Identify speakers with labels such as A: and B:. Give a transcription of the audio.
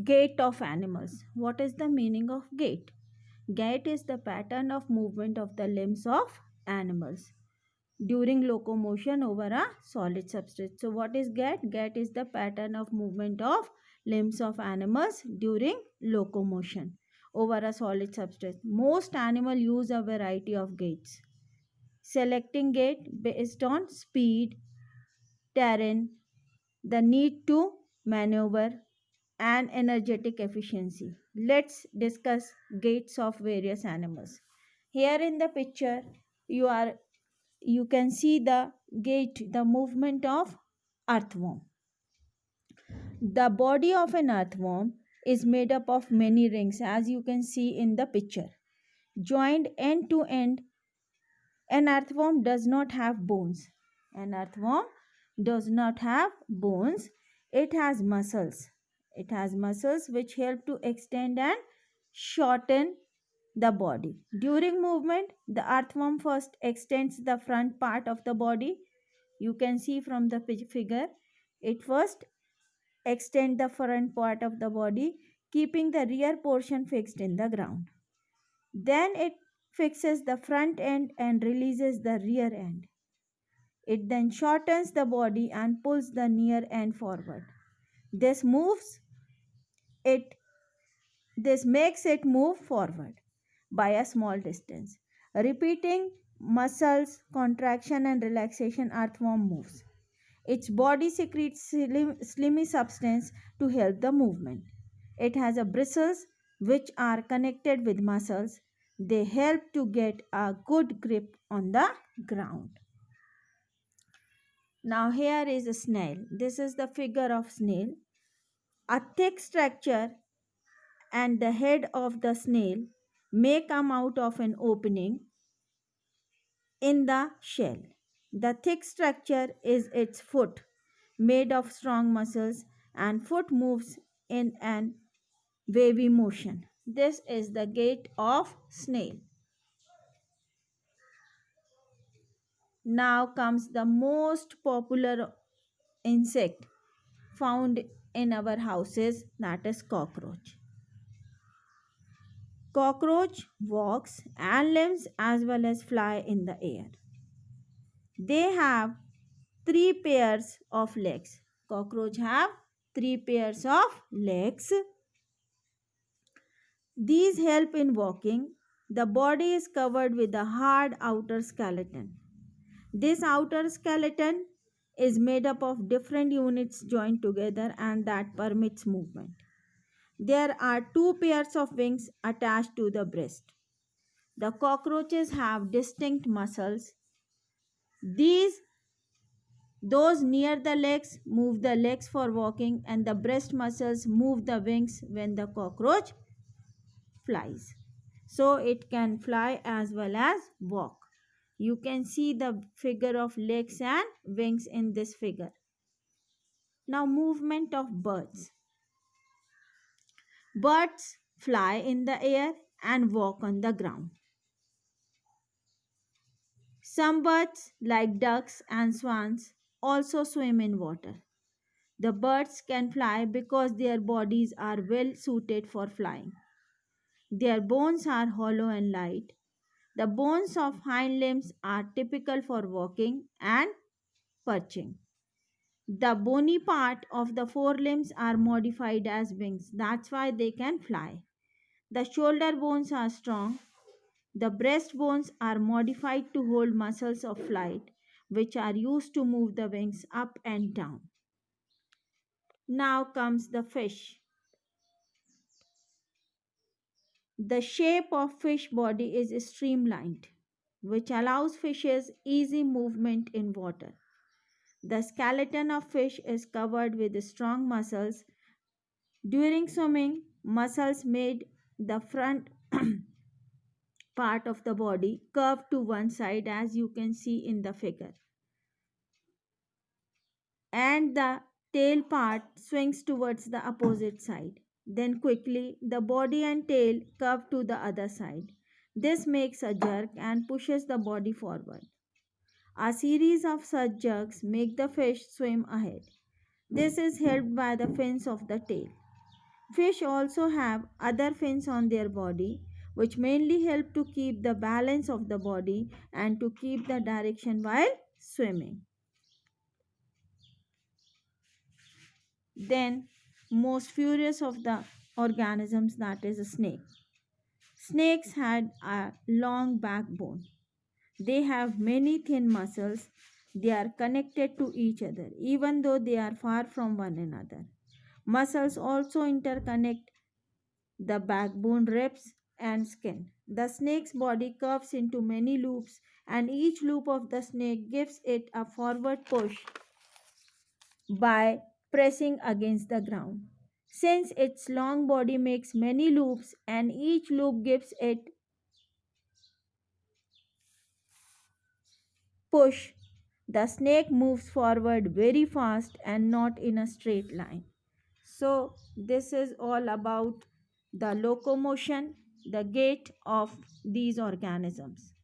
A: Gait of animals. What is the meaning of gait? Gait is the pattern of movement of the limbs of animals during locomotion over a solid substrate. So, what is gait? Gait is the pattern of movement of limbs of animals during locomotion over a solid substrate. Most animals use a variety of gaits. Selecting gait based on speed, terrain, the need to maneuver, and energetic efficiency. Let's discuss gaits of various animals. Here in the picture, you are you can see the gait, the movement of earthworm. The body of an earthworm is made up of many rings, as you can see in the picture. Joined end to end, an earthworm does not have bones. An earthworm does not have bones. It has muscles. It has muscles which help to extend and shorten the body. During movement, the earthworm first extends the front part of the body. You can see from the figure, it first extend the front part of the body, keeping the rear portion fixed in the ground. Then it fixes the front end and releases the rear end. It then shortens the body and pulls the near end forward. This moves it this makes it move forward by a small distance. Repeating muscles contraction and relaxation, earthworm moves. Its body secretes slimy substance to help the movement. It has a bristles which are connected with muscles. They help to get a good grip on the ground. Now here is a snail. This is the figure of snail. A thick structure and the head of the snail may come out of an opening in the shell. The thick structure is its foot, made of strong muscles, and foot moves in an wavy motion. This is the gait of snail. Now comes the most popular insect found in our houses, that is cockroach. Cockroach walks and limbs as well as fly in the air. They have three pairs of legs. Cockroach have three pairs of legs. These help in walking. The body is covered with a hard outer skeleton. This outer skeleton is made up of different units joined together and that permits movement. There are two pairs of wings attached to the breast. The cockroaches have distinct muscles. These Those near the legs move the legs for walking, and the breast muscles move the wings when the cockroach flies. So it can fly as well as walk. You can see the figure of legs and wings in this figure. Now, movement of birds. Birds fly in the air and walk on the ground. Some birds, like ducks and swans, also swim in water. The birds can fly because their bodies are well suited for flying. Their bones are hollow and light. The bones of hind limbs are typical for walking and perching. The bony part of the forelimbs are modified as wings. That's why they can fly. The shoulder bones are strong. The breast bones are modified to hold muscles of flight, which are used to move the wings up and down. Now comes the fish. The shape of fish body is streamlined, which allows fishes easy movement in water. The skeleton of fish is covered with strong muscles. During swimming, muscles made the front part of the body curve to one side, as you can see in the figure, and the tail part swings towards the opposite side. Then quickly the body and tail curve to the other side. This makes a jerk and pushes the body forward. A series of such jerks make the fish swim ahead. This is helped by the fins of the tail. Fish also have other fins on their body, which mainly help to keep the balance of the body and to keep the direction while swimming. Then, most furious of the organisms, that is a snake. Snakes had a long backbone. They have many thin muscles. They are connected to each other, even though they are far from one another. Muscles also interconnect the backbone, ribs, and skin. The snake's body curves into many loops, and each loop of the snake gives it a forward push by pressing against the ground. Since its long body makes many loops and each loop gives it push, the snake moves forward very fast and not in a straight line. So, this is all about the locomotion, the gait of these organisms.